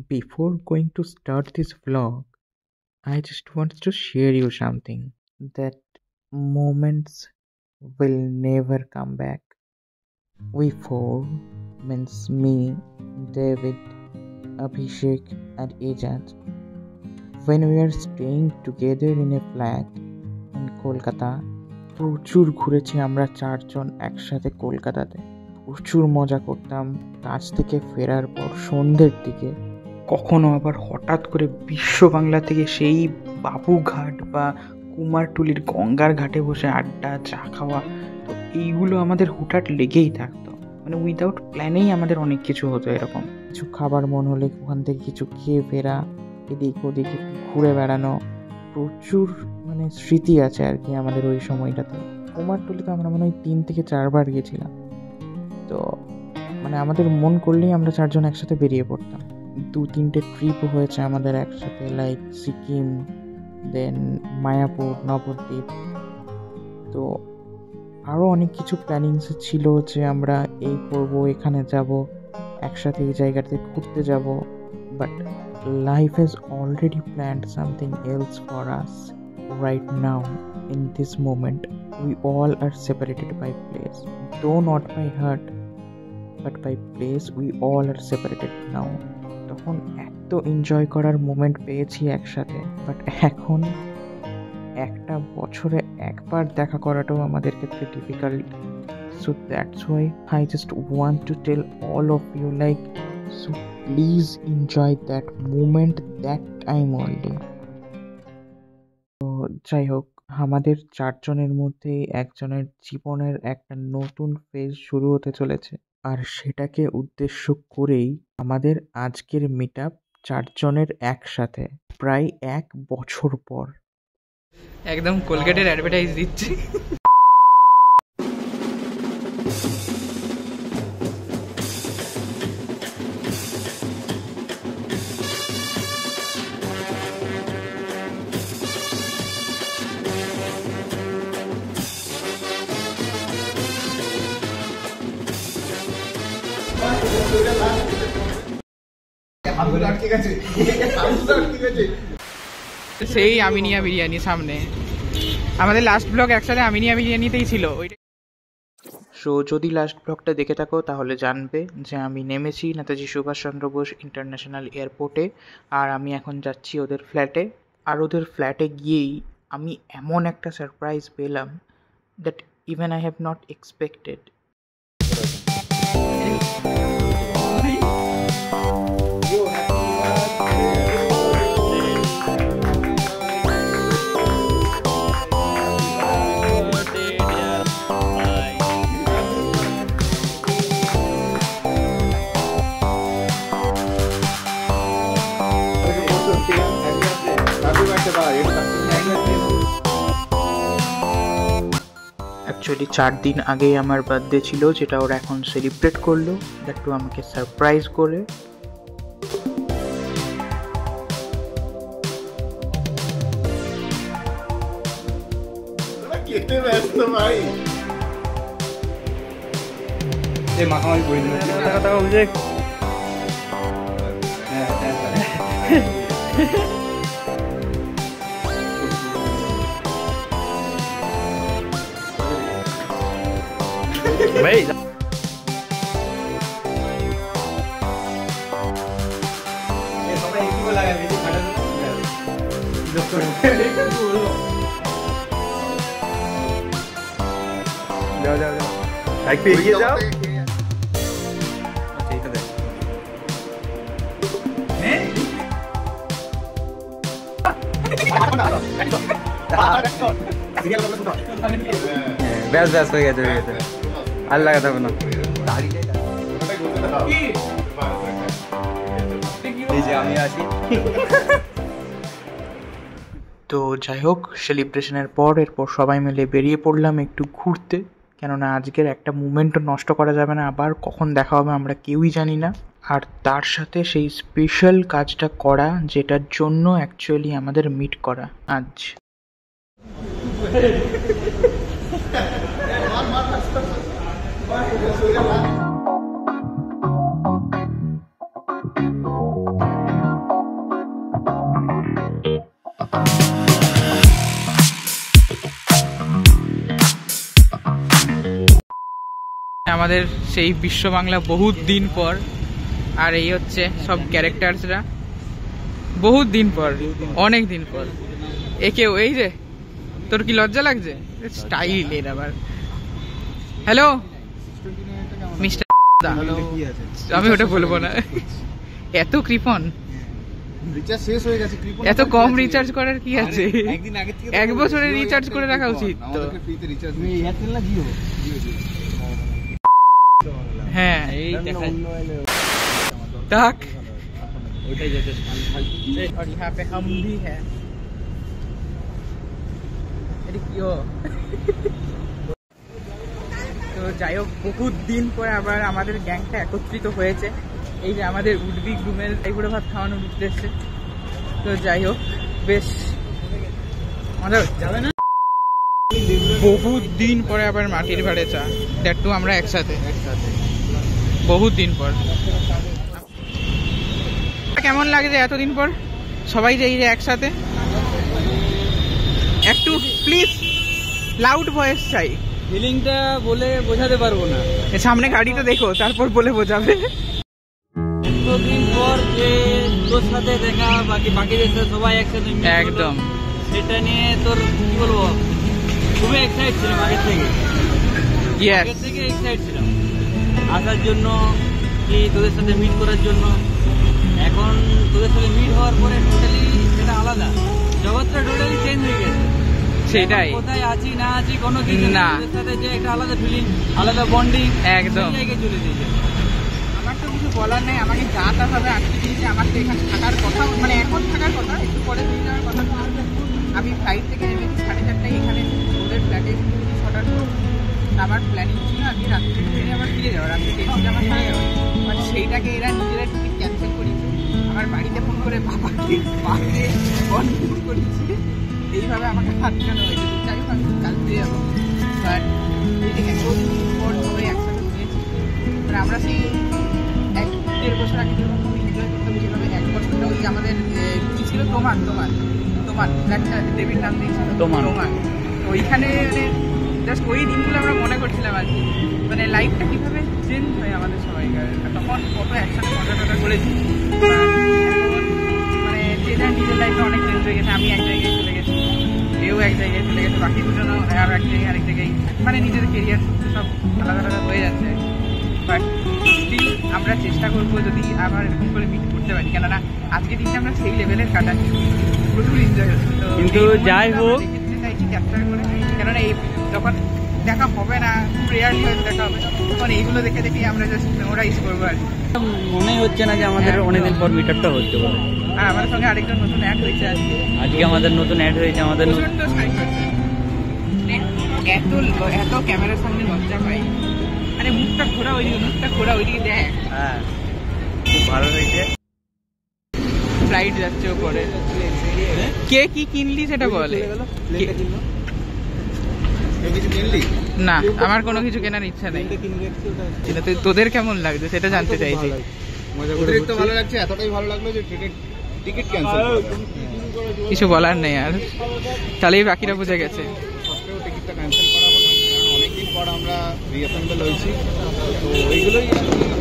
Before going to start this vlog, I just want to share you something that moments will never come back. We four, means me, David, Abhishek, and Ajaz, when we are staying together in a flat in Kolkata, প্রচুর ঘুরেছি আমরা চারজন একসাথে কলকাতাতে। প্রচুর মজা করতাম কাজ থেকে ফেরার পর সন্ধ্যের দিকে। কখনো আবার হঠাৎ করে বিশ্ব বাংলা থেকে সেই বাবুঘাট বা কুমারটুলির গঙ্গার ঘাটে বসে আড্ডা চা খাওয়া, তো এইগুলো আমাদের হুটহাট লেগেই থাকতো। মানে উইদাউট প্ল্যানেই আমাদের অনেক কিছু হতো। এরকম কিছু খাবার মন হলে ওখান থেকে কিছু খেয়ে ফেরা, এদিক ওদিক একটু ঘুরে বেড়ানো, প্রচুর মানে স্মৃতি আছে আর কি আমাদের ওই সময়টাতে। কুমারটুলিতে আমরা মনে হয় 3 থেকে 4 বার গেছিলাম। তো মানে আমাদের মন করলেই আমরা চারজন একসাথে বেরিয়ে পড়তাম। 2-3টে ট্রিপও হয়েছে আমাদের একসাথে, লাইক সিকিম, দেন মায়াপুর, নবদ্বীপ। তো আরও অনেক কিছু প্ল্যানিংস ছিল যে আমরা এই করবো, এখানে যাব, একসাথে এই জায়গাতে ঘুরতে যাব। But life has already planned something else for us. Right now, in this moment, we all are separated by place. Though not by heart, but by place, we all are separated now. তখন এত enjoy করার moment পেয়েছি একসাথে, but এখন একটা বছরে একবার দেখা করাটাও আমাদের ক্ষেত্রে difficult. So that's why I just want to tell all of you, like, so please enjoy that moment, that time only. তো যাই হোক, আমাদের চারজনের মধ্যে একজনের জীবনের একটা নতুন ফেজ শুরু হতে চলেছে, আর সেটাকে উদ্দেশ্য করেই আমাদের আজকের মিট আপ চারজনের একসাথে প্রায় 1 বছর পর। একদম কোলগেটের অ্যাডভার্টাইজ দিচ্ছি। সেই আমিনিয়া বিরিয়ানি সামনে, আমাদের লাস্ট ব্লগ একসাথে আমিনিয়া বিরিয়ানিতেই ছিল। সো যদি লাস্ট ব্লগটা দেখে থাকো তাহলে জানবে যে আমি নেমেছি নেতাজি সুভাষচন্দ্র বোস ইন্টারন্যাশনাল এয়ারপোর্টে, আর আমি এখন যাচ্ছি ওদের ফ্ল্যাটে। আর ওদের ফ্ল্যাটে গিয়েই আমি এমন একটা সারপ্রাইজ পেলাম that even I have not expected. Actually 4 দিন আগেই আমার বার্থডে ছিল, যেটা ওরা এখন সেলিব্রেট করলো, একটু আমাকে সারপ্রাইজ করে। একটু এগিয়ে যাও। ব্যাস ব্যাস হয়ে গেছে, হয়ে গেছে, আর লাগাতে হবে না। এই যে আমি আছি। তো যাই হোক, সেলিব্রেশনের পর এরপর সবাই মিলে বেরিয়ে পড়লাম একটু ঘুরতে, কেননা আজকের একটা মুমেন্টও নষ্ট করা যাবে না। আবার কখন দেখা হবে আমরা কেউই জানি না। আর তার সাথে সেই স্পেশাল কাজটা করা যেটার জন্য অ্যাকচুয়ালি আমাদের মিট করা আজ। আমাদের সেই বিশ্ব বাংলা বহুত দিন পর। আর এই হচ্ছে সব ক্যারেক্টার্সরা বহুত দিন পর, অনেক দিন পর। একেও এই যে, তোর কি লজ্জা লাগছে? স্টাইল এর আবার। হ্যালো মিস্টার, আমি ওটা বলবো না। এত কৃপন, এত কম রিচার্জ করার কি আছে? 1 বছরের রিচার্জ করে রাখা উচিত তো। হ্যাঁ এই দেখা তাক ওইটাই যেতে और यहाँ पे हम भी है। এটা কি ও? তো যাই হোক, বহুত দিন পরে আবার আমাদের গ্যাংটা একত্রিত হয়েছে এই যে আমাদের উডবি গ্রুমের এগুলো ভাত খাওয়ানোর উদ্দেশ্যে। তো যাই হোক, বেশ মজা যাবে না। বহুত দিন পরে আবার মাটির ভাড়ে চা, দ্যাটু আমরা একসাথে বহুত দিন পর। কেমন লাগছে এতদিন পর সবাই যে এই যে একসাথে? একটু প্লিজ লাউড ভয়েস চাই। ফিলিংটা বলে বোঝাতে পারবো না। সামনে গাড়িটা দেখো, তারপর বলে বোঝাবে। এতদিন পর যে তোর সাথে দেখা, বাকিদের সাথে সবাই একসাথে একদম, সেটা নিয়ে তোর কি বলবো, খুবই এক্সাইট ছিলাম আগের থেকে। আগের থেকে এক্সাইট ছিলাম আসার জন্য, কি তোদের সাথে মিট করার জন্য। এখন তোদের সাথে মিট হওয়ার পরে টোটালি সেটা আলাদা, জগৎটা টোটালি চেঞ্জ হয়ে গেছে। সেটাই, কোথায় আছি না আছি কোনো কিছু না, তোদের সাথে যে একটা আলাদা ফিলিং, আলাদা বন্ডিং একদম জায়গায় চলে দিয়েছে। আমার তো কিছু বলার নেই, আমাকে যা তা ভাবে আটকে দিয়েছে। আমার তো এখানে থাকার কথা, মানে এখন থাকার কথা, একটু পরে দিয়ে যাওয়ার কথা। আমি ফ্লাইট থেকে নেমেছি 4:30টায়, এখানে ওদের ফ্ল্যাটে 6টার পর। আমার প্ল্যানিং ছিল আজকে রাত্রে ট্রেনে আবার ফিরে যাওয়া, রাত্রে ট্রেন ছিল আমার ফিরে যাওয়া। মানে সেইটাকে এরা নিজেরা টিকিট ক্যান্সেল করেছে। আমার বাড়িতে ফোন করে বাবাকে মাকে কনফিউজ করেছে, এইভাবে আমাকে আটকানো হয়েছে। যাই হোক, আমি কাল ফিরে যাবো। বাট এতদিন পর সবাই একসাথে হয়েছি, মানে আমরা সেই 1-1.5 বছর আগে যেরকম খুব এনজয় করতাম, যেভাবে 1 বছরটা ওই আমাদের কি ছিল, তোমার ফ্ল্যাটটা দেবীর নাম দিয়েছিল তোমার। ওইখানে মানে জাস্ট ওই দিনগুলো আমরা মনে করছিলাম আর কি, মানে লাইফটা কীভাবে চেঞ্জ হয় আমাদের সবাইকার। তখন কত একসাথে মজা টজা করেছি। এখন মানে যে যার নিজের লাইফে অনেক চেঞ্জ হয়ে গেছে। আমি এক জায়গায় চলে গেছি, এও এক জায়গায় চলে গেছে, বাকি দুজনও আর এক জায়গায় আরেক জায়গায়, মানে নিজের কেরিয়ার সব আলাদা আলাদা হয়ে যাচ্ছে। বাট স্টিল আমরা চেষ্টা করবো যদি আবার এরকম করে মিট করতে পারি, কেননা আজকে দিনটা আমরা সেই লেভেলের কাটাচ্ছি, প্রচুর এনজয় হচ্ছে। তো কিন্তু যাই হোক, চাইছি ক্যাপচার করে, কেননা এই যখন দেখা হবে না, রেয়ারলি হয়তো দেখা হবে, তখন এইগুলো দেখে দেখে আমরা জাস্ট মেমোরাইজ করবো আর কি। মনেই হচ্ছে না যে আমাদের অনেকদিন পর মিটআপটা হচ্ছে বলে। আর আমাদের সঙ্গে আরেকজন নতুন অ্যাড হয়েছে আজকে আমাদের নতুন অ্যাড হয়েছে, আমাদের প্রচন্ড সাইড হচ্ছে। এত এত ক্যামেরার সামনে লজ্জা পাই, আরে মুখটা ঘোরা ওইদিকে দেখ। হ্যাঁ, খুব ভালো হয়েছে। ফ্লাইট যাচ্ছে ওপরে, কে কি কিনলি সেটা বলে। না, আমার কোনো কিছু কেনার ইচ্ছা নেই। তোদের কেমন লাগছে সেটা জানতে চাইছি। অতিরিক্ত ভালো লাগছে, এতটাই ভালো লাগলো যে টিকিট ক্যান্সেল। কিছু বলার নেই আর, তাহলেই বাকিরা বুঝে গেছে। সত্ত্বেও টিকিটটা ক্যান্সেল করা হলো, কারণ অনেকদিন পর আমরা রিঅ্যাসেম্বল হয়েছি। তো এইগুলোই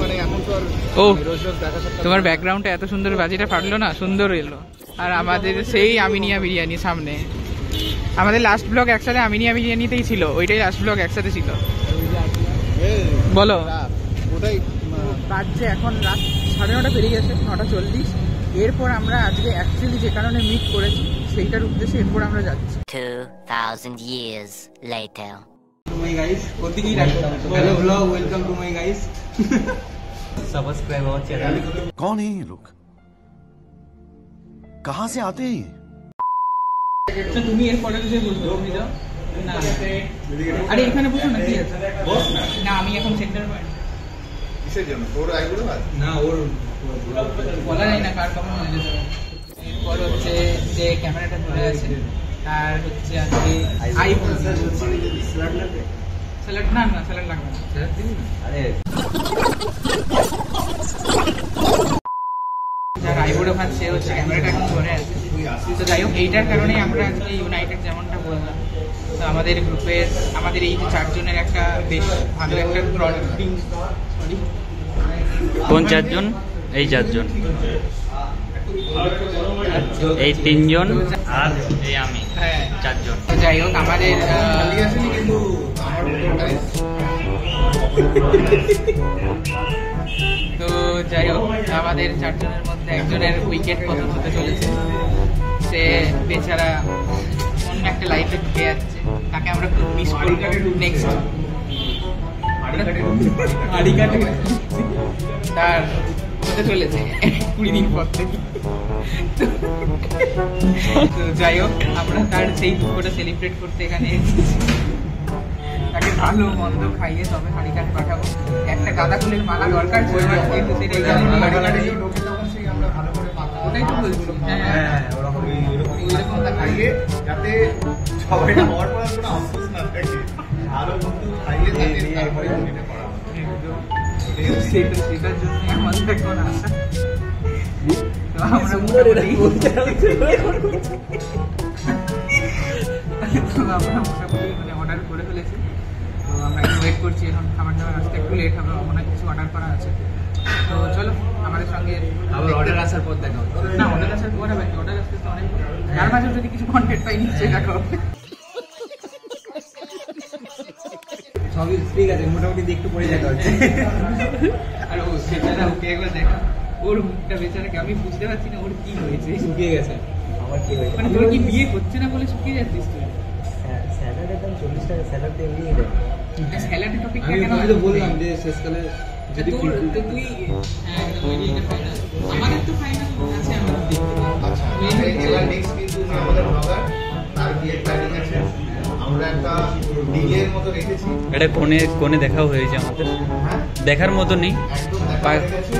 মানে এখন তো আর রোজ রোজ দেখা সাক্ষাৎ। তোমার ব্যাকগ্রাউন্ডটা এত সুন্দর, বাজিটা ফাটলো না, সুন্দর এলো। আর আমাদের সেই আমিনিয়া বিরিয়ানি সামনে, আমাদের লাস্ট ব্লগ একসাথে আমিনিয়া বিরিয়ানিতেই ছিল, ওইটাই লাস্ট ব্লগ একসাথে ছিল। বলো, ওটাই বাজছে এখন রাত 9:30 পেরিয়ে গেছে, 9:40। এরপর আমরা আজকে অ্যাকচুয়ালি যে কারণে মিট করেছি সেইটার উদ্দেশ্যে এরপর আমরা যাচ্ছি। 2000 years later. My guys, hello vlog, welcome to my guys. Subscribe our channel. कौन है ये लोग? कहाँ से आते हैं? তুমি এরপরে যে বলছো না, আরে এখানে বসো না, কি আছে না, আমি এখন সেন্টার পয়েন্ট। কিসের জন্য তোর আইগুলো না, ওর বলা যায় না কার কখন হয়ে যেতে। এরপর হচ্ছে যে ক্যামেরাটা ধরে আছে, আর হচ্ছে আজকে আইফোন স্যালাড না, স্যালাড লাগবে না। যার আইবুড়ো ভাত, সে হচ্ছে ক্যামেরাটা এখন ধরে আছে। তো যাই হোক, এইটার কারণেই আমরা আজকে ইউনাইটেড, যেমনটা বললাম। তো আমাদের গ্রুপের, আমাদের এই যে 4 জনের একটা বেশ ভালো একটা বন্ডিং। কোন 4 জন? এই 4 জন, এই 3 জন আর এই আমি, হ্যাঁ 4 জন। তো যাই হোক, আমাদের তো যাই হোক, আমাদের 4 জনের মধ্যে একজনের উইকেট পতন হতে চলেছে। সে বেচারা অন্য একটা লাইফে ঢুকে যাচ্ছে, তাকে আমরা খুব মিস করবো। নেক্সট তার হতে চলেছে 20 দিন পর থেকে। তো যাই হোক, আমরা তার সেই দুঃখটা সেলিব্রেট করতে এখানে এসেছি। তাকে ভালো মন্দ খাইয়ে তবে হাঁড়ি কাঠ পাঠাবো। একটা গাঁদা ফুলের মালা দরকার ছিল, কিন্তু সেটা এখানে ওটাই তো বলছি। হ্যাঁ ওইরকম খাইয়ে যাতে সবাই হওয়ার পর কোনো আফসোস না থাকে, আরো বন্ধু খাইয়ে তারপরে এটা করা হয়। সেটার জন্য আমাদের এখন আসা। তো আমরা মোটামুটি মানে অর্ডার করে ফেলেছি। তো আমরা একটু ওয়েট করছি, এখন খাবার দাবার আসতে একটু লেট হবে, অনেক কিছু অর্ডার করা আছে। তো চলো আমাদের সঙ্গে অর্ডার আসার পর দেখা হবে। না, অর্ডার আসার পর হবে, অর্ডার আসতে তো অনেক, তার মাঝে যদি কিছু কন্টেন্ট পাই নিশ্চয়ই দেখা হবে। সবই ঠিক আছে, মোটামুটি দেখতে পড়ে দেখা হচ্ছে। আর ও বেচারা, ওকে একবার দেখা, ওর মুখটা বেচারাকে আমি বুঝতে পারছি না ওর কি হয়েছে। শুকিয়ে গেছে। আমার কি হয়েছে? মানে তোর কি বিয়ে হচ্ছে না বলে শুকিয়ে যাচ্ছিস তুই? স্যালাডের দাম 40 টাকা, স্যালাড দিয়ে এমনি দেয়। স্যালাডের টপিকটা আমি কেন তো বললাম যে শেষকালে যদি তুই হ্যাঁ আমাদের তো ফাইনাল আছে, আমাদের দেখতে আচ্ছা, এবার নেক্সট কিন্তু আমাদের ব্লগার, তার বিয়ের প্ল্যানিং আছে। আমরা একটা ডিলের মতো রেখেছি। এটা কোনে দেখাও হয়েছে আমাদের, দেখার মতো নেই। একদম দেখা হয়ে গেছে।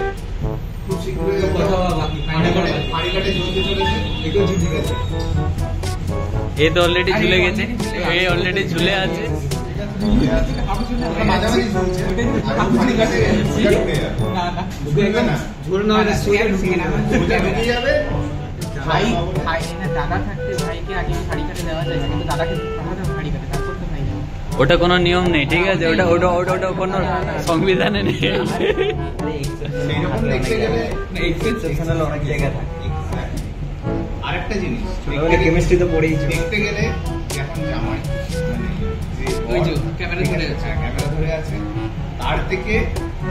খুব শীঘ্রই হাঁড়ি কাটে ঝুলতে চলেছে। এটাও ঝুলে গেছে। এ তো অলরেডি ঝুলে গেছে, এ অলরেডি ঝুলে আছে। মাঝামাঝি ঝুলছে। হাঁড়ি কাটে ঝুলবে না। ঝুল না হলে শুয়ে ঢুকে না, সোজা ঢুকে যাবে। ভাই না, দাদা থাকতে ভাইকে আগে শাড়ি কাটে দেওয়া যায় না, কিন্তু দাদাকে শাড়ি কাটে তারপর তো ভাই যাবে। ওটা কোনো নিয়ম নেই, ঠিক আছে? ওটা ওটা ওটা ওটা কোনো সংবিধানে নেই। সেইরকম দেখতে গেলে এক্সেপশনাল অনেক জায়গা থাকে। আরেকটা জিনিস কেমিস্ট্রি তো পড়েইছো। দেখতে গেলে এখন জামাই মানে যে ওই যে ক্যামেরা ধরে আছে, ক্যামেরা ধরে আছে, তার থেকে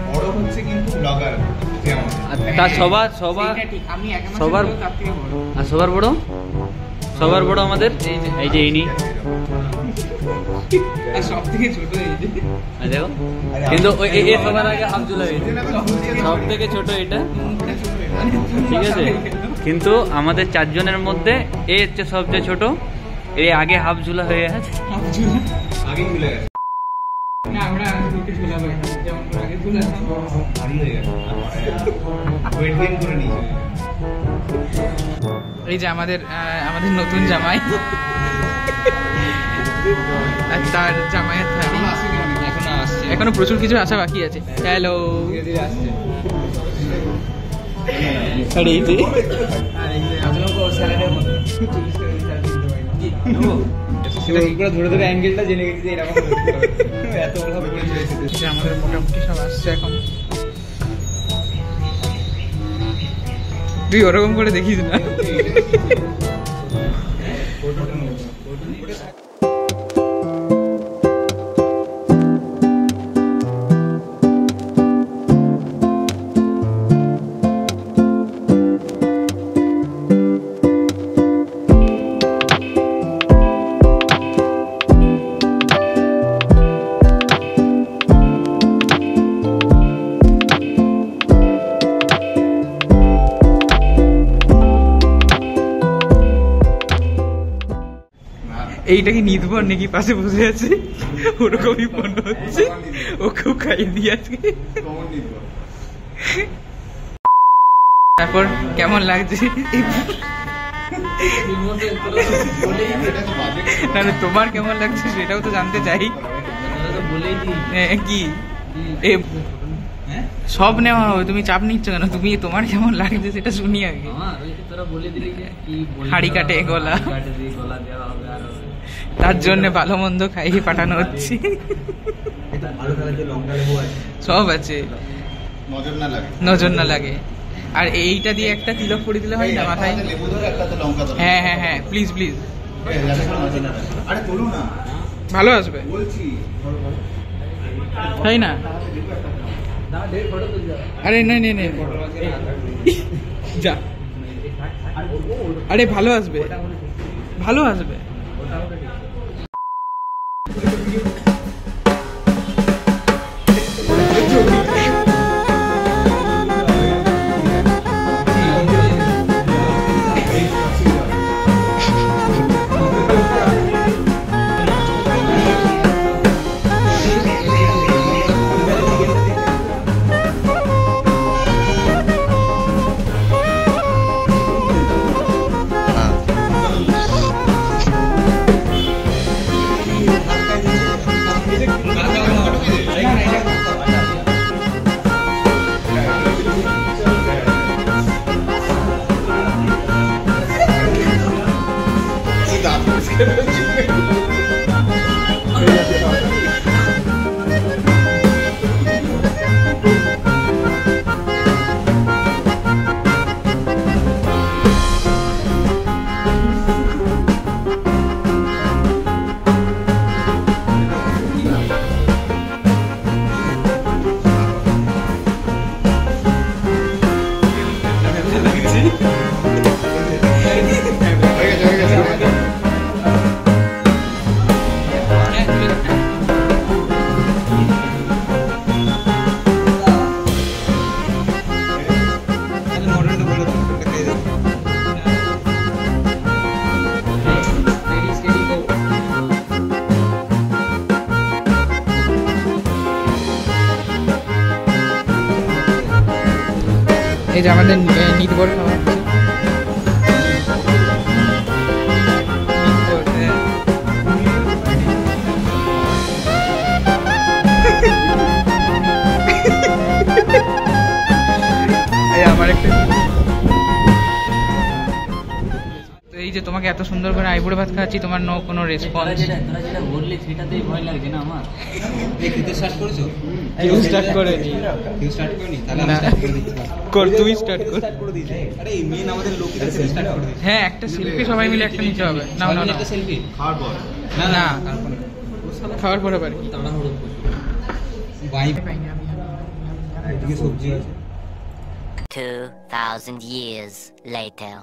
বড় হচ্ছে কিন্তু ব্লগার। তা সবার সেইটা ঠিক, আমি এক মাসের সবার বড়, তার থেকে বড়। আর সবার বড় আমাদের এই যে ইনি, আর সব থেকে ছোট এই যে। দেখো। কিন্তু এ সবার আগে হাফ ঝুলা হয়েছে, সব থেকে ছোট এটা, ঠিক আছে? কিন্তু আমাদের 4 জনের মধ্যে এ হচ্ছে সবচেয়ে ছোট, এ আগে হাফ ঝুলা হয়ে আছে। আগে ঝুলে গেছে, না আমরা দুটো ঝুলাবো, যেমন করে আগে ঝুলাতাম। ভারী হয়ে গেছে, ওয়েট গেইন করে নিয়েছে। এই যে আমাদের নতুন জামাই আর তার জামাইয়ের থালি। এখনো প্রচুর কিছু আসা বাকি আছে। হ্যালো, ধরে ধরে অ্যাঙ্গেলটা জেনে গেছি এরকম এত আমাদের মোটামুটি সব আসছে এখন। তুই ওরকম করে দেখিস না। এইটা কি নির্ভর নাকি পাশে বসে আছে, ওরকমই মনে হচ্ছে। ওকেও খাইয়ে দিয়ে আজকে। তারপর কেমন লাগছে? না তোমার কেমন লাগছে সেটাও তো জানতে চাই। কি সব নেওয়া হবে, তুমি চাপ নিচ্ছ কেন? তুমি তোমার কেমন লাগছে সেটা শুনি আগে। আমার ওই যে তোরা বলে দিলি যে কি বলবি, হাঁড়ি কাটে গলা। কাটে দিয়ে গলা দেওয়া হবে আর তার জন্য ভালো মন্দ খাইয়ে পাঠানো হচ্ছে। ভালো খেলাতে লঙ্কা লেবু আছে। সব আছে, নজর না লাগে। নজর না লাগে। আর এইটা দিয়ে একটা তিলক পরি দিলে হয় না মাথায়? লেবু ধরে একটা তো লঙ্কা ধরে। হ্যাঁ হ্যাঁ হ্যাঁ, প্লিজ প্লিজ, আরে তোলো না, ভালো আসবে, বলছি। তাই না? আরে না নে নে যা, আরে ভালো আসবে, ভালো আসবে। এই যে আমাদের নির্ভর খাবার নির্ভর, হ্যাঁ। আমার একটা, তো এই যে তোমাকে এত সুন্দর করে আইবুড়ো ভাত খাওয়াচ্ছি, তোমার নো কোনো রেসপন্স। তোরা যেটা বললি সেটাতেই ভয় লাগছে না আমার। স্টার্ট করেছো? কেউ স্টার্ট করেনি। কেউ স্টার্ট করেনি? তাহলে না, কর, তুই স্টার্ট কর। আরে এই মেন আমাদের লোকেদের স্টার্ট করে দিয়েছে। হ্যাঁ, একটা সেলফি সবাই মিলে একটা নিতে হবে। না না না, একটা সেলফি খাওয়ার পর না না, তারপরে খাওয়ার পরে পারি। তাড়াহুড়ো বাইক একদিকে সবজি আছে। 2000 years later.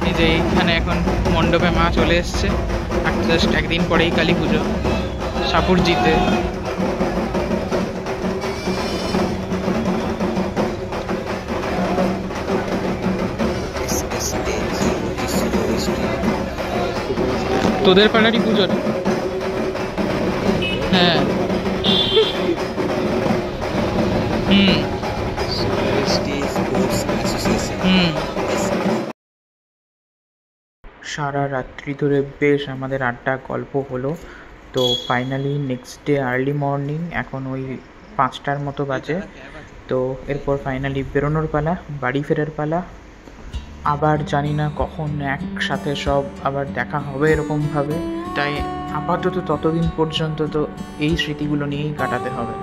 এই যে এইখানে এখন মণ্ডপে মা চলে এসছে, জাস্ট একদিন পরেই কালী পুজো সাপুরজিতে। তোদের পাড়ারই পুজো? হ্যাঁ, হুম হুম। সারা রাত্রি ধরে বেশ আমাদের আড্ডা গল্প হলো। তো finally next day early morning, এখন ওই 5টার মতো বাজে। তো এরপর ফাইনালি বেরোনোর পালা, বাড়ি ফেরার পালা। আবার জানি না কখন একসাথে সব আবার দেখা হবে এরকমভাবে, তাই আপাতত ততদিন পর্যন্ত তো এই স্মৃতিগুলো নিয়েই কাটাতে হবে।